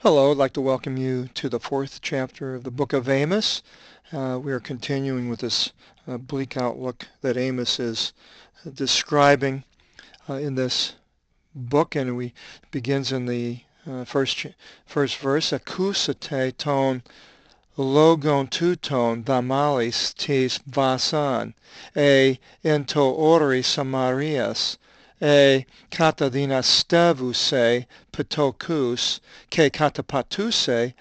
Hello, I'd like to welcome you to the fourth chapter of the book of Amos. We are continuing with this bleak outlook that Amos is describing in this book, and we begins in the first verse. Akusate ton logon tuton damalis tis vasan, ento ori samarias, katadina stevuse pitokus, ke katapatuse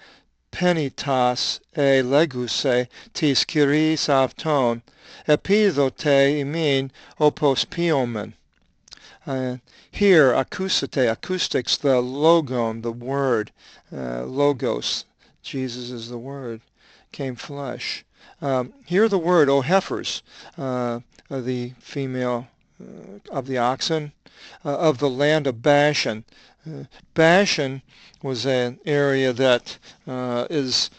penitas leguse tis kyris avton, epizote imin opos piomen. Here, acoustate, acoustics, the logon, the word, logos, Jesus is the word, came flesh. Hear the word, O heifers, the female of the oxen, of the land of Bashan. Bashan was an area that is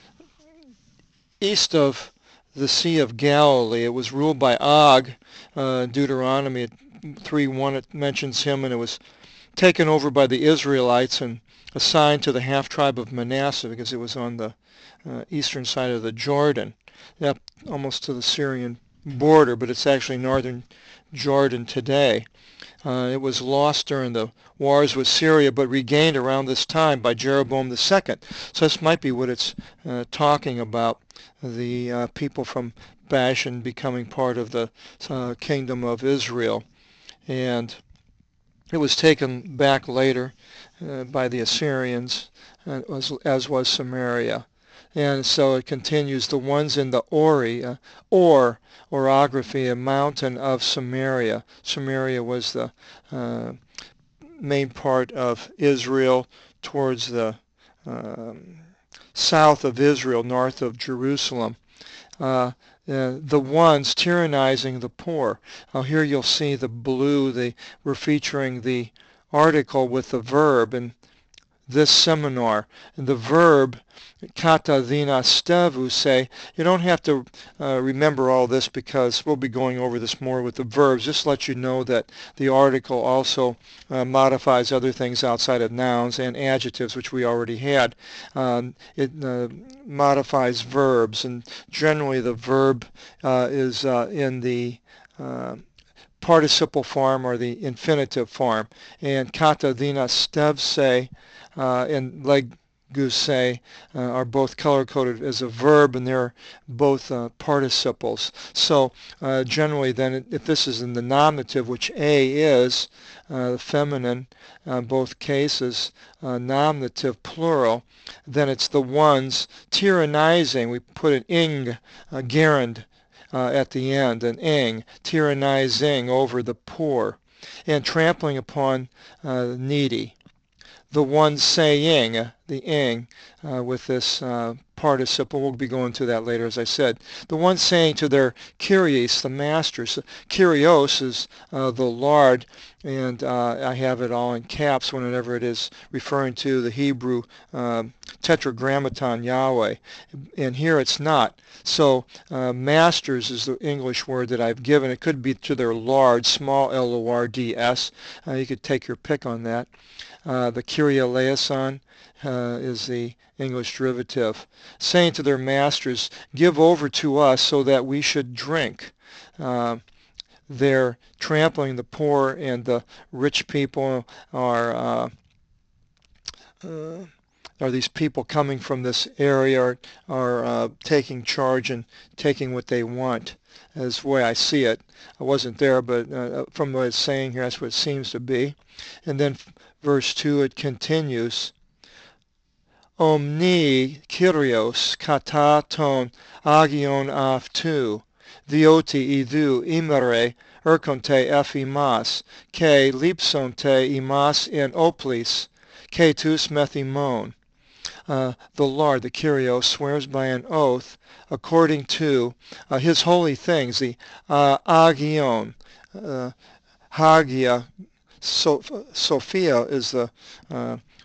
east of the Sea of Galilee. It was ruled by Og. Deuteronomy 3:1, it mentions him, and it was taken over by the Israelites and assigned to the half-tribe of Manasseh because it was on the eastern side of the Jordan, almost to the Syrian border, but it's actually northern Jordan today. It was lost during the wars with Syria, but regained around this time by Jeroboam II. So this might be what it's talking about, the people from Bashan becoming part of the kingdom of Israel. And it was taken back later by the Assyrians, as was Samaria. And so it continues, the ones in the orography, a mountain of Samaria. Samaria was the main part of Israel towards the south of Israel, north of Jerusalem. The ones tyrannizing the poor. Now here you'll see the blue, we're featuring the article with the verb in this seminar. And the verb, kata dina stevuse, you don't have to remember all this because we'll be going over this more with the verbs. Just let you know that the article also modifies other things outside of nouns and adjectives, which we already had. It modifies verbs, and generally the verb is in the participle form or the infinitive form. And kata dina stevse and leguse are both color-coded as a verb, and they're both participles. So generally then, if this is in the nominative, which A is feminine, both cases, nominative plural, then it's the ones tyrannizing. We put an ing, gerund, at the end, an ing, tyrannizing over the poor, and trampling upon the needy. The one saying, the ing, with this participle. We'll be going to that later, as I said. The one saying to their kyrios, the masters. Kyrios is the Lord, and I have it all in caps whenever it is referring to the Hebrew tetragrammaton Yahweh. And here it's not. So masters is the English word that I've given. It could be to their Lord, small L-O-R-D-S. You could take your pick on that. The Kyrie eleison is the English derivative, saying to their masters, give over to us so that we should drink. They're trampling the poor, and the rich people are these people coming from this area are taking charge and taking what they want. That's the way I see it. I wasn't there, but from what it's saying here, that's what it seems to be. And then verse 2, it continues, Omni Kyrios kata ton agion avtu, dioti idu imere erkonte ephimas, ke lipsonte imas in oplis, ke tus methimon. The Lord, the Kyrios, swears by an oath according to his holy things, the agion, hagia, Sophia is the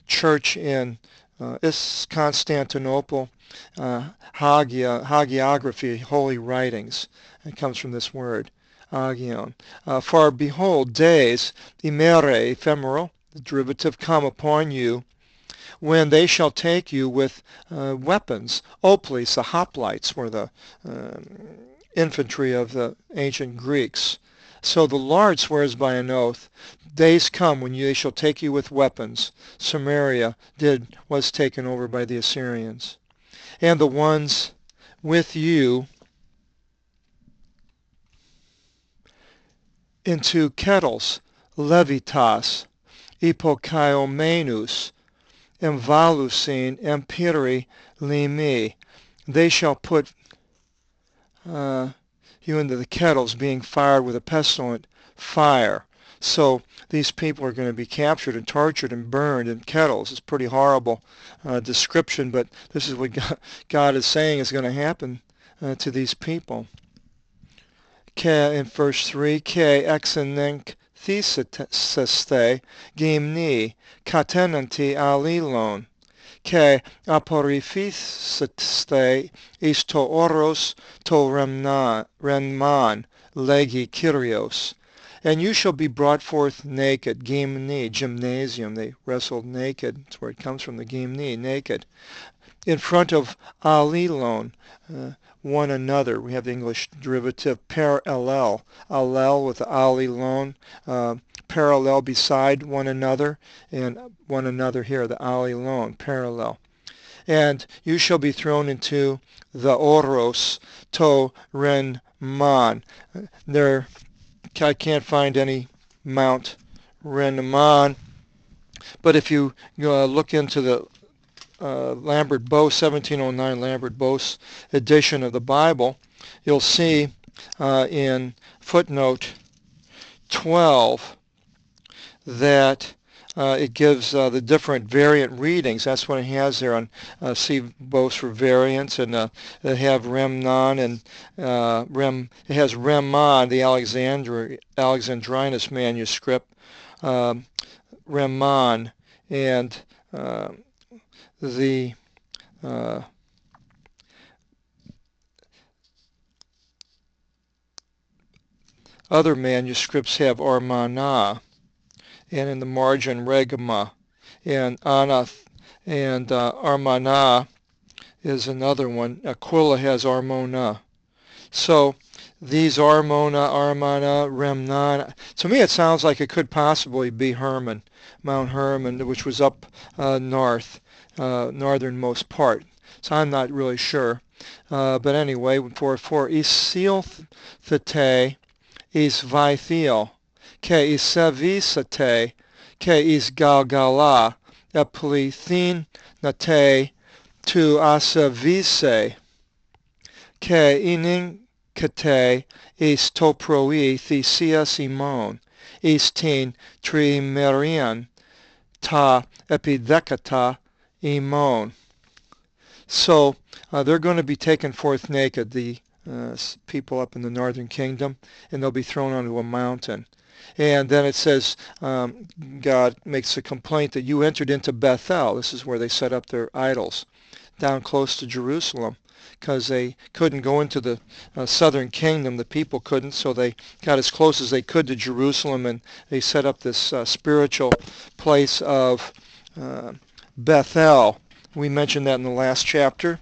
church in Constantinople, hagiography, holy writings. It comes from this word, agion. For behold, days, imere, ephemeral, the derivative, come upon you, when they shall take you with weapons. Oplis, the hoplites, were the infantry of the ancient Greeks. So the Lord swears by an oath, days come when they shall take you with weapons. Samaria was taken over by the Assyrians. And the ones with you into kettles, levitas, epokiomenus, emvalusin, empiri, limi. They shall put you into the kettles, being fired with a pestilent fire. So these people are going to be captured and tortured and burned in kettles. It's a pretty horrible description, but this is what God is saying is going to happen to these people. In verse 3, Ke exenenk thesiste gimni katenanti alilon. Ke aporifisiste isto oros to renman legi kyrios. And you shall be brought forth naked, gimni, gymnasium, they wrestled naked, that's where it comes from, the gimni, naked, in front of alilon, one another. We have the English derivative parallel, allel with the alilon, parallel beside one another, and one another here, the alilon, parallel. And you shall be thrown into the oros to renman. There, I can't find any Mount Renman, but if you look into the Lambert Bose, 1709 Lambert Bose edition of the Bible, you'll see in footnote 12 that it gives the different variant readings. That's what it has there on see Bose for variants, and they have Remnon and it has Remman, the Alexandrinus manuscript, Remman, and the other manuscripts have Armana, and in the margin Regma, and Anath, and Armana is another one. Aquila has Armona. So these Armona, Armana, Remnon, to me it sounds like it could possibly be Hermon, Mount Hermon, which was up north, northernmost part. So I'm not really sure. But anyway, for Isilthete is Vithiel, ke is Sevisate, ke is Galgala, eplithin nate to Asavise, ke ininkate is toproi Thesia Simon, is tin trimerian ta epidecata imon. So they're going to be taken forth naked, the people up in the northern kingdom, and they'll be thrown onto a mountain. And then it says, God makes a complaint that you entered into Bethel. This is where they set up their idols, down close to Jerusalem, because they couldn't go into the southern kingdom. The people couldn't, so they got as close as they could to Jerusalem, and they set up this spiritual place of Bethel. We mentioned that in the last chapter,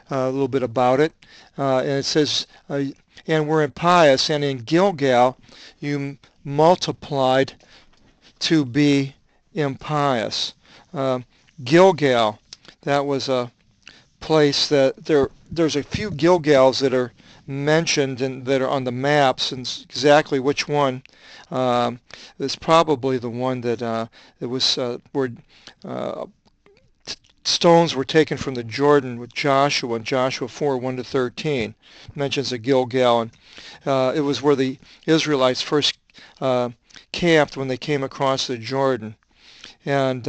a little bit about it. And it says, and were impious, and in Gilgal you multiplied to be impious. Gilgal, that was a place that there's a few Gilgals that are mentioned and that are on the maps, and exactly which one is probably the one that it was where stones were taken from the Jordan with Joshua in Joshua 4, 1-13. Mentions a Gilgal, and it was where the Israelites first camped when they came across the Jordan. And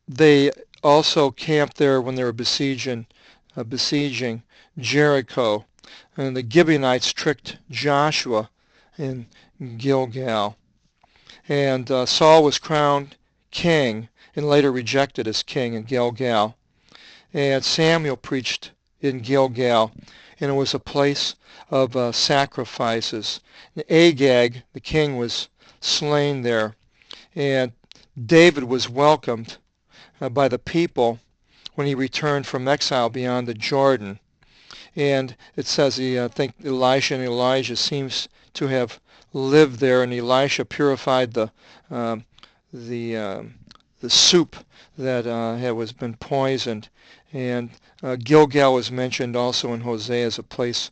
they also camped there when they were besieging Jericho. And the Gibeonites tricked Joshua in Gilgal. And Saul was crowned king and later rejected as king in Gilgal. And Samuel preached in Gilgal, and it was a place of sacrifices. And Agag, the king, was slain there, and David was welcomed by the people when he returned from exile beyond the Jordan. And it says, I think Elisha and Elijah seems to have lived there, and Elisha purified um, the the soup that was been poisoned. And Gilgal was mentioned also in Hosea as a place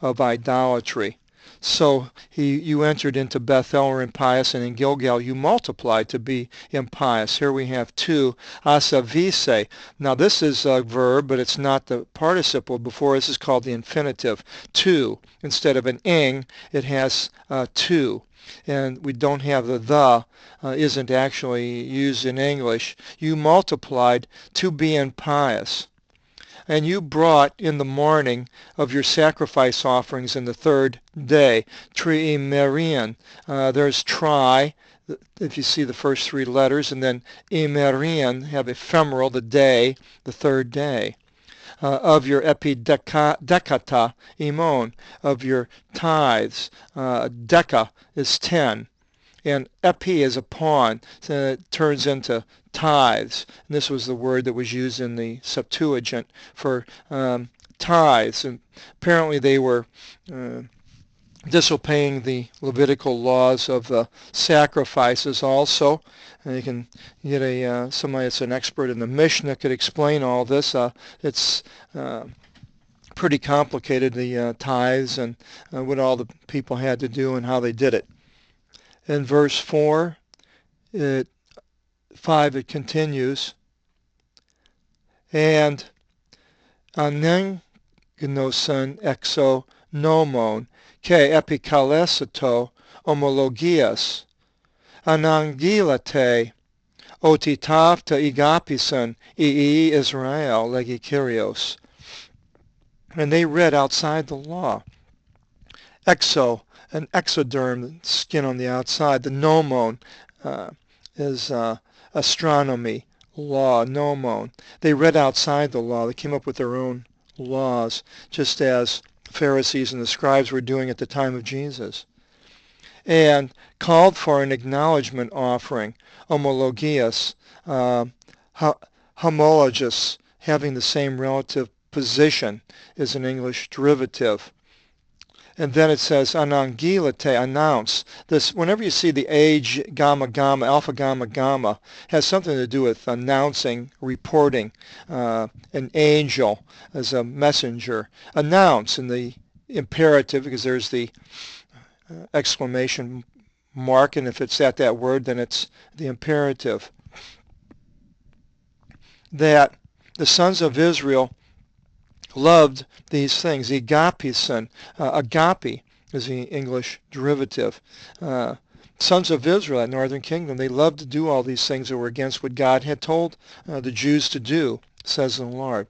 of idolatry. So you entered into Bethel or impious, and in Gilgal you multiplied to be impious. Here we have two, asavise. Now this is a verb, but it's not the participle before. This is called the infinitive. Two. Instead of an ing, it has two. And we don't have the isn't actually used in English. You multiplied to be impious. And you brought in the morning of your sacrifice offerings in the third day. Triimerian. There's tri, if you see the first three letters, and then imerian, have ephemeral, the day, the third day. Of your epidecata, imon, of your tithes. Deca is 10. And epi is upon, so it turns into tithes. And this was the word that was used in the Septuagint for tithes. And apparently they were disobeying the Levitical laws of the sacrifices also. And you can get somebody that's an expert in the Mishnah could explain all this. It's pretty complicated, the tithes and what all the people had to do and how they did it. In verse 5 it continues, and anengnoson exo nomon ke epikalesato homologias anangilate otitavta igapison ii Israel legikyrios. And they read outside the law. Exo, an exoderm, skin on the outside. The nomon is astronomy, law, nomon. They read outside the law. They came up with their own laws, just as Pharisees and the scribes were doing at the time of Jesus. And called for an acknowledgement offering, homologias, homologous, having the same relative position, is an English derivative. And then it says anangilate, announce. This, whenever you see the age gamma gamma, alpha gamma gamma, has something to do with announcing, reporting. An angel as a messenger. Announce in the imperative, because there's the exclamation mark, and if it's at that word, then it's the imperative. That the sons of Israel loved these things. Agapison, agape is the English derivative. Sons of Israel, that northern kingdom, they loved to do all these things that were against what God had told the Jews to do, says the Lord.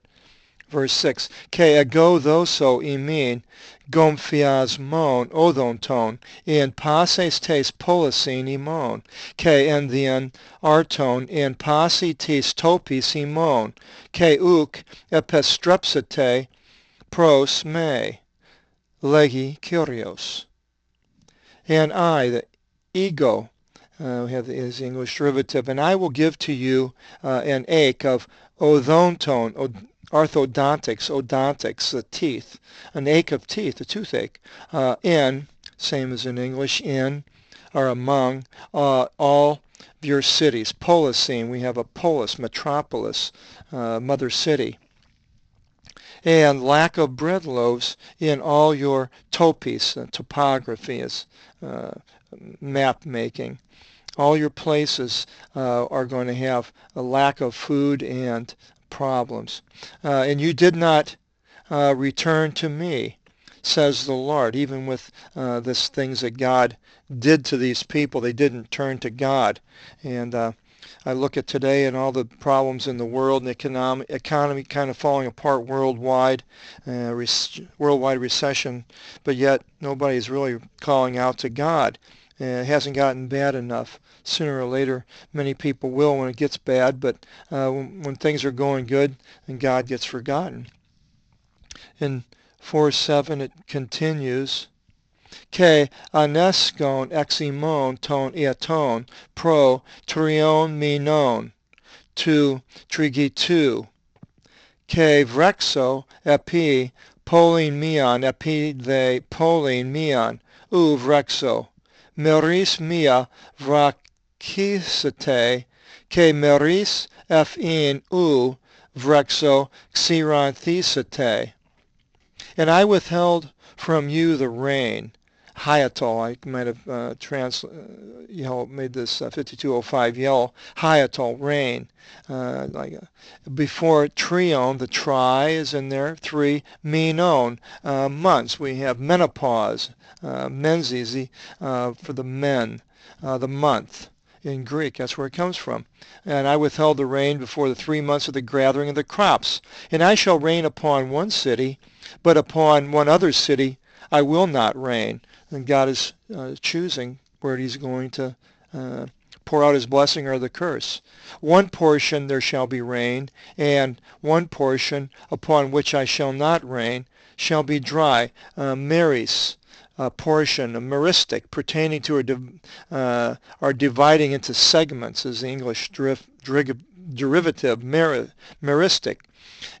Verse 6, Ke ego thoso imin gomfias mon odonton in pases tes polisin imon Ke endian arton in pasi tes topis imon Ke uk epistrepsate pros me legi kyrios. And I, the ego, we have his English derivative, and I will give to you an ache of odonton, orthodontics, odontics, the teeth, an ache of teeth, a toothache, in, same as in English, in, or among, all your cities. Polisine, we have a polis, metropolis, mother city. And lack of bread loaves in all your topis, topography is map making. All your places are going to have a lack of food and problems. And you did not return to me, says the Lord. Even with these things that God did to these people, they didn't turn to God. And I look at today and all the problems in the world and the economy kind of falling apart worldwide, worldwide recession, but yet nobody's really calling out to God. It hasn't gotten bad enough. Sooner or later, many people will when it gets bad, but when things are going good, then God gets forgotten. In 4:7 it continues, Ke anescon eximon ton iaton pro trion minon tu trigitu, ke vrexo epi polin mian epi de polin mian, u vrexo, meris mia vrachisate, ke meris in u vrexo xeranthisate. And I withheld from you the rain. Hyatol, I might have made this 5205 yellow. Hyatol, rain. Before trion, the tri is in there. 3, menon, months. We have menopause, menses, for the men, the month. In Greek, that's where it comes from. And I withheld the rain before the 3 months of the gathering of the crops. And I shall rain upon one city, but upon one other city I will not rain. And God is choosing where he's going to pour out his blessing or the curse. One portion there shall be rain, and one portion upon which I shall not rain shall be dry. Meris, portion, a meristic, pertaining to or dividing into segments is the English derivative, meristic.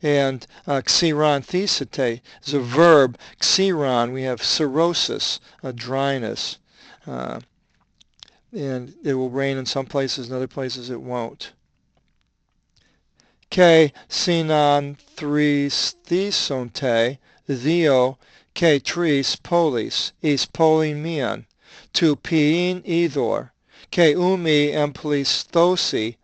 And xeranthisate is a verb. Xeron, we have cirrhosis, dryness. And it will rain in some places, in other places it won't. Ke sinan thris thesonte, theo ke tris polis, is polin mian, tu pien idor, ke umi emplisthousi,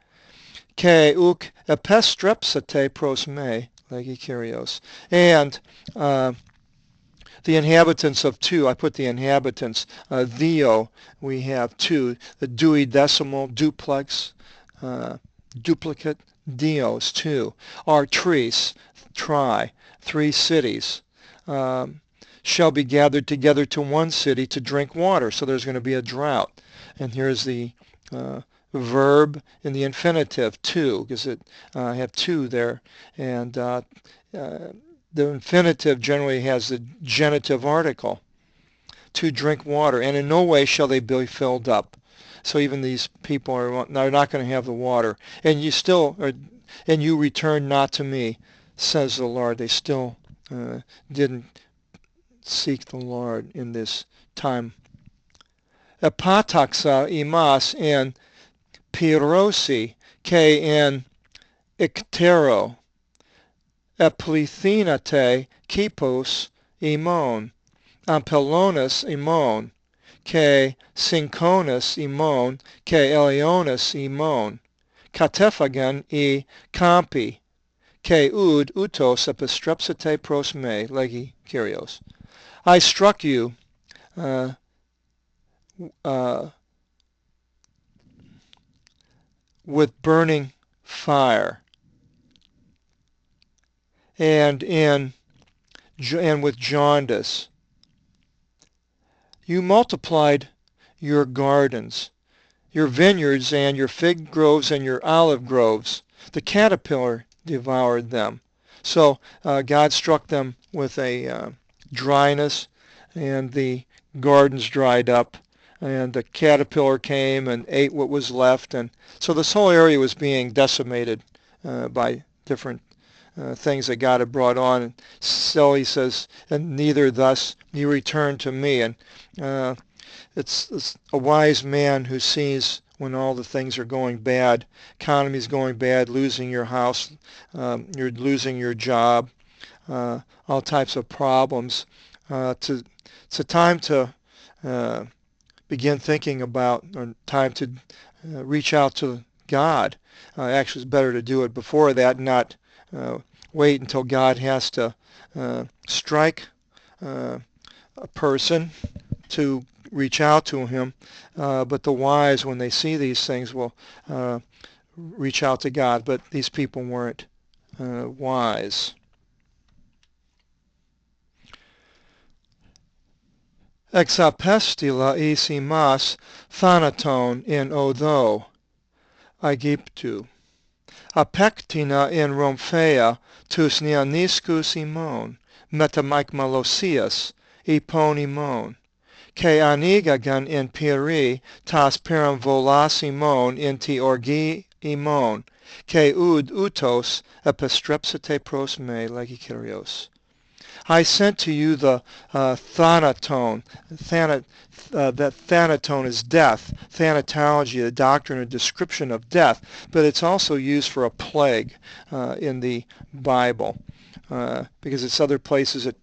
ke uk epistrepsate pros me, legikyrios. And the inhabitants of two, I put the inhabitants, theo, we have two, the duodecimal, duplex, duplicate, dios, two, are tris, tri, 3 cities, shall be gathered together to one city to drink water. So there's going to be a drought. And here's the verb in the infinitive, two, because I have two there. And the infinitive generally has the genitive article, to drink water, and in no way shall they be filled up. So even these people are not going to have the water. And you still are, and you return not to me, says the Lord. They still didn't seek the Lord in this time. Epataxa imas in pirosi ke in iktero, eplithinate kipos imon, ampelonis imon, ke synchonus imon, ke elionis imon, katephagon e campi, ke ud utos epistrepsate pros me, legi kyrios. I struck you with burning fire, and with jaundice. You multiplied your gardens, your vineyards and your fig groves and your olive groves. The caterpillar devoured them. So God struck them with a dryness, and the gardens dried up, and the caterpillar came and ate what was left. And so this whole area was being decimated by different things that God had brought on. And so he says, and neither thus you return to me. And it's a wise man who sees when all the things are going bad, economy's going bad, losing your house, you're losing your job, all types of problems. It's a time to begin thinking about, or time to reach out to God. Actually, it's better to do it before that, not wait until God has to strike a person to reach out to him. But the wise, when they see these things, will reach out to God. But these people weren't wise. Exapestila isimas thanaton in Odo, Aegyptu. Apectina in Romphea tus neaniscus imon, metamikmalosias, ipon imon. Ke anigagan in Piri tas paramvolas imon in Orgi imon, Ke ud utos epistrepsite pros me legikirios. I sent to you the Thanaton. That Thanaton is death. Thanatology, the doctrine or description of death, but it's also used for a plague in the Bible because it's other places that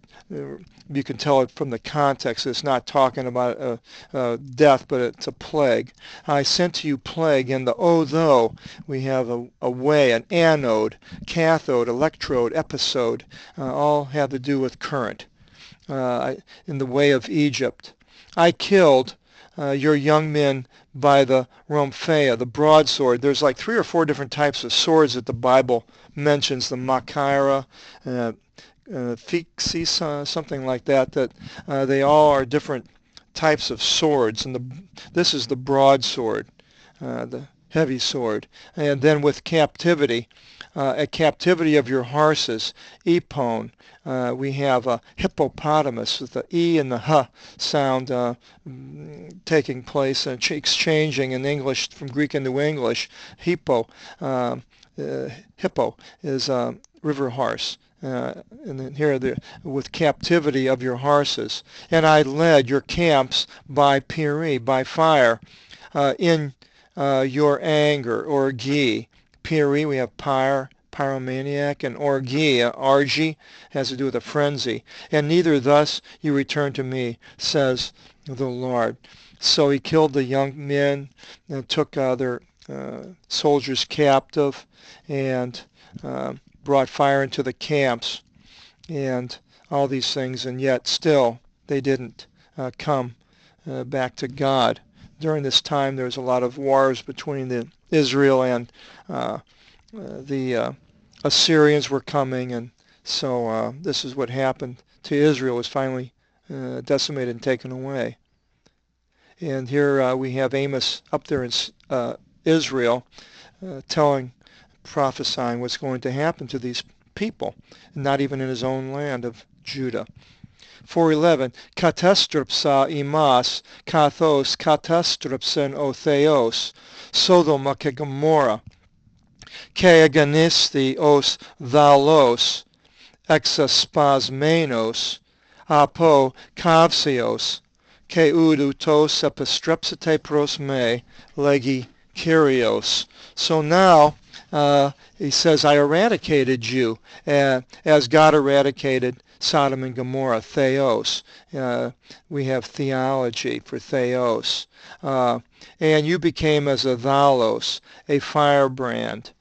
you can tell it from the context. It's not talking about death, but it's a plague. I sent to you plague, and the though, we have a way, an anode, cathode, electrode, episode, all have to do with current in the way of Egypt. I killed your young men by the Romphea, the broadsword. There's like 3 or 4 different types of swords that the Bible mentions, the Machaira, Fixis, something like that, that they all are different types of swords, and this is the broadsword, the heavy sword. And then with captivity, a captivity of your horses, epon. We have a hippopotamus with the E and the H sound taking place and exchanging in English from Greek into English. Hippo is river horse. And then here with captivity of your horses. And I led your camps by Piri, by fire, in your anger, orgi. Piri, we have pyre, pyromaniac, and orgi has to do with a frenzy. And neither thus you return to me, says the Lord. So he killed the young men and took their soldiers captive and brought fire into the camps and all these things, and yet still they didn't come back to God. During this time there was a lot of wars between Israel and the Assyrians were coming, and so this is what happened to Israel, was finally decimated and taken away. And here we have Amos up there in Israel prophesying what's going to happen to these people, not even in his own land of Judah. 4:11, Katestrupsa imas, kathos katestrupsen o theos, Sodoma ke Gomorrah, ke aganisti os thalos, exaspasmenos, apo kavsios, ke udutos epistrepsite pros me, legi kyrios. So now he says, I eradicated you as God eradicated Sodom and Gomorrah, theos. We have theology for theos. And you became as a thalos, a firebrand,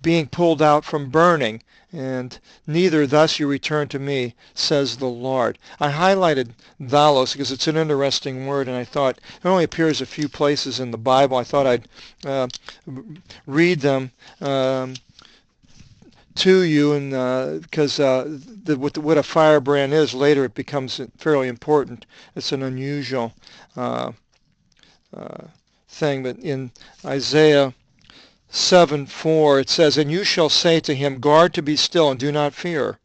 being pulled out from burning, and neither thus you return to me, says the Lord. I highlighted thalos because it's an interesting word, and I thought it only appears a few places in the Bible. I thought I'd read them to you, and because what a firebrand is, later it becomes fairly important. It's an unusual thing, but in Isaiah 7:4 it says, and you shall say to him, guard to be still and do not fear,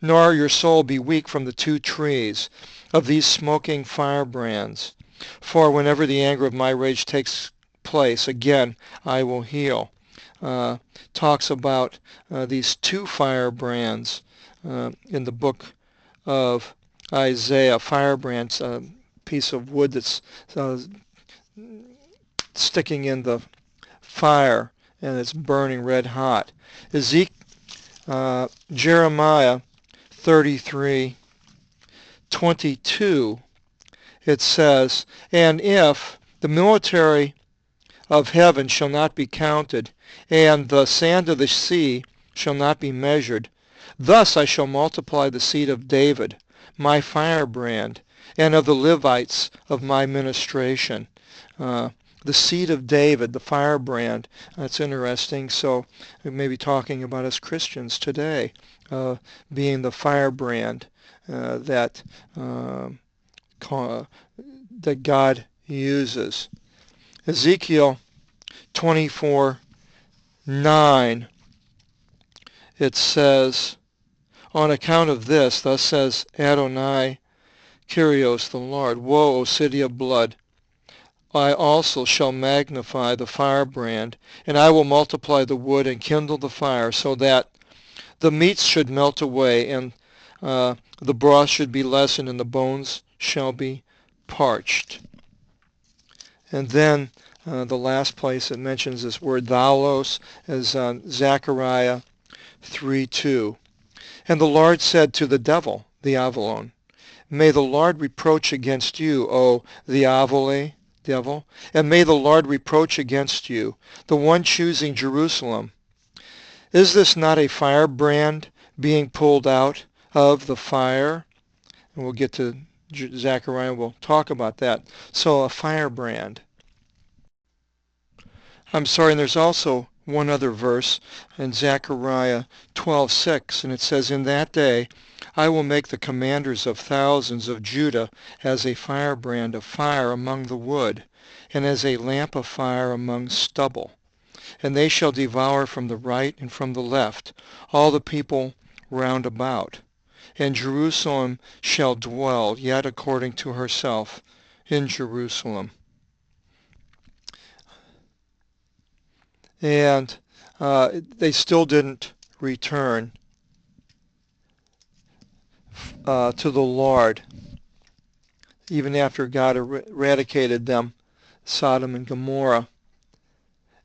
nor your soul be weak from the 2 trees of these smoking firebrands. For whenever the anger of my rage takes place, again I will heal. Talks about these 2 firebrands in the book of Isaiah. Firebrands, a piece of wood that's sticking in the fire, and it's burning red hot. Jeremiah 33:22, it says, and if the military of heaven shall not be counted, and the sand of the sea shall not be measured, thus I shall multiply the seed of David, my firebrand, and of the Levites of my ministration. The seed of David, the firebrand. That's interesting. So we may be talking about us Christians today, being the firebrand that God uses. Ezekiel 24:9, it says, on account of this, thus says Adonai Kyrios, the Lord, woe, O city of blood, I also shall magnify the firebrand, and I will multiply the wood and kindle the fire, so that the meats should melt away, and the broth should be lessened, and the bones shall be parched. And then the last place it mentions this word thaulos is Zechariah 3:2. And the Lord said to the devil, the Avalon, may the Lord reproach against you, O the devil, and may the Lord reproach against you, the one choosing Jerusalem. Is this not a firebrand being pulled out of the fire? And we'll get to Zechariah, we'll talk about that. So a firebrand. I'm sorry, and there's also one other verse in Zechariah 12:6, and it says, in that day I will make the commanders of thousands of Judah as a firebrand of fire among the wood, and as a lamp of fire among stubble. And they shall devour from the right and from the left all the people round about. And Jerusalem shall dwell yet according to herself in Jerusalem. And they still didn't return to the Lord, even after God eradicated them, Sodom and Gomorrah,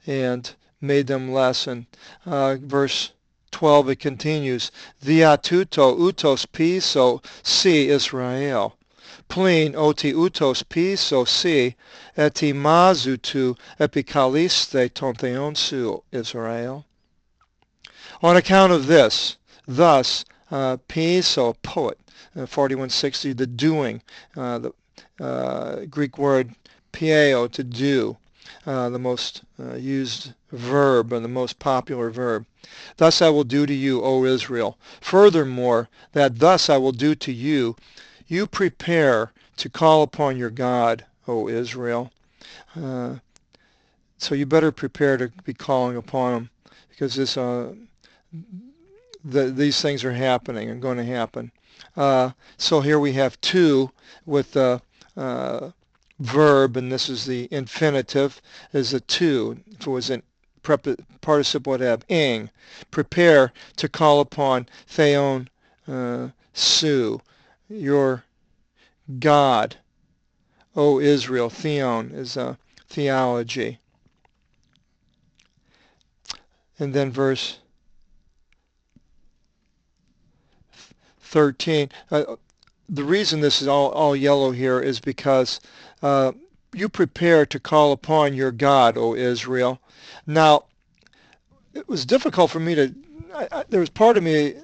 and made them less. And verse 12, it continues, Diatuto utos piso si Israel. Plin oti utos piso si etimazutu epikaliste tontheon su Israel. On account of this, thus, piso, poet, 4160, the doing, the Greek word pieo, to do, the most used verb and the most popular verb. Thus I will do to you, O Israel. Furthermore, that thus I will do to you, you prepare to call upon your God, O Israel. So you better prepare to be calling upon him, because these things are happening and going to happen. So here we have two with the verb, and this is the infinitive, is a to. If it was an participle, it would have ing. Prepare to call upon theon su, your God, O Israel. Theon is a theology. And then verse 13. The reason this is all yellow here is because you prepare to call upon your God, O Israel. Now, it was difficult for me to, there was part of me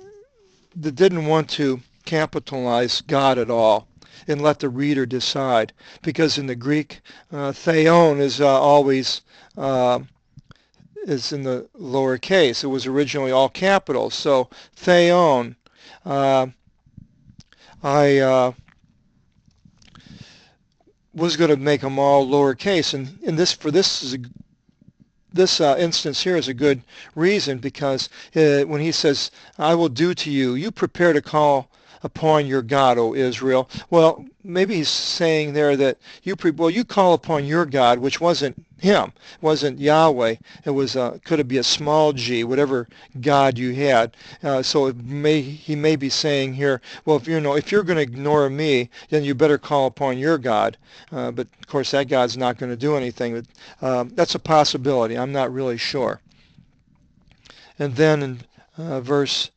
that didn't want to capitalize God at all and let the reader decide, because in the Greek, theon is always is in the lower case. It was originally all capitals. So theon, I was going to make them all lowercase, and in this instance here is a good reason, because when he says, I will do to you, you prepare to call upon your God, O Israel. Well, maybe he's saying there that you call upon your God, which wasn't him, wasn't Yahweh. It was could it be a small g, whatever God you had. So he may be saying here, well, if you're going to ignore me, then you better call upon your God. But of course, that God's not going to do anything. That's a possibility. I'm not really sure. And then in verse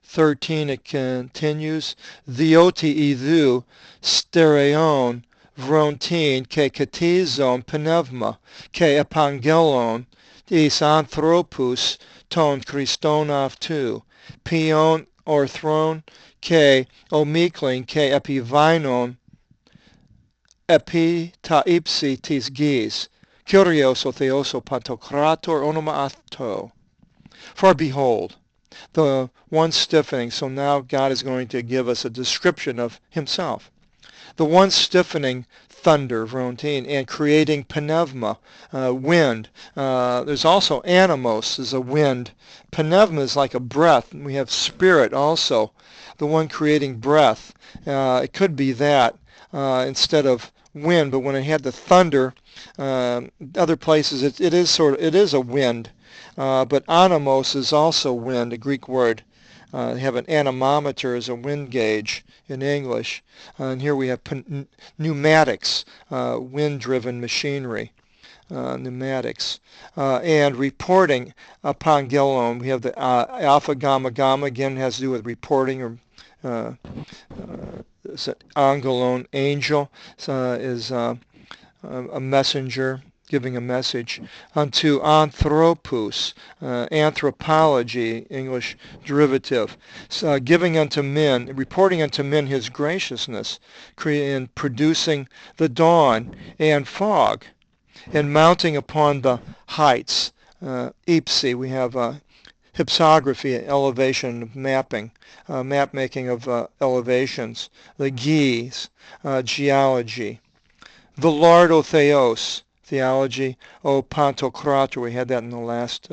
13 it continues, Dioti idhu stereon vrontin ke katizon pneuma ke epangelon is anthropus ton Christon avtu pion orthron ke omiklin ke epivinon epi ta ipsi tis gis Kyrios o theoso pantokrator onoma athto. For behold, the one stiffening. So now God is going to give us a description of himself. The one stiffening thunder, Vrontin, and creating pneuma, wind. There's also animos, is a wind. Pneuma is like a breath. We have spirit also, the one creating breath. It could be that instead of wind, but when it had the thunder, other places it is a wind. But anamos is also wind, a Greek word. They have an anemometer as a wind gauge in English. And here we have pneumatics, wind-driven machinery. Pneumatics, and reporting apangelon. We have the alpha gamma gamma, again has to do with reporting, or angelon, angel, is a messenger giving a message. Unto anthropos, anthropology, English derivative, giving unto men, reporting unto men his graciousness, in producing the dawn and fog, and mounting upon the heights. Ipsi, we have hypsography, elevation, mapping, map making of elevations. The geese, geology. The Lardo Theos, theology. Pantocrator, we had that in the last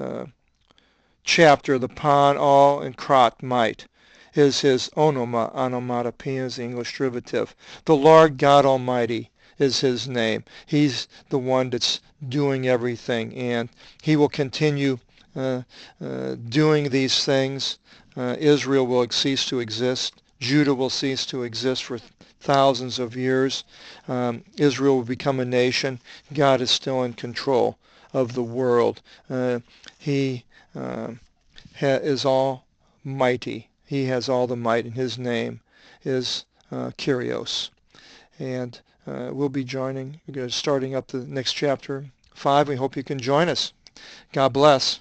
chapter. The pan, all, and krat, might, is his onomatopoeia, is the English derivative. The Lord God Almighty is his name. He's the one that's doing everything, and he will continue doing these things. Israel will cease to exist. Judah will cease to exist for thousands of years. Israel will become a nation. God is still in control of the world. He is almighty. He has all the might, and his name is Kyrios. And we'll be starting up the next chapter 5. We hope you can join us. God bless.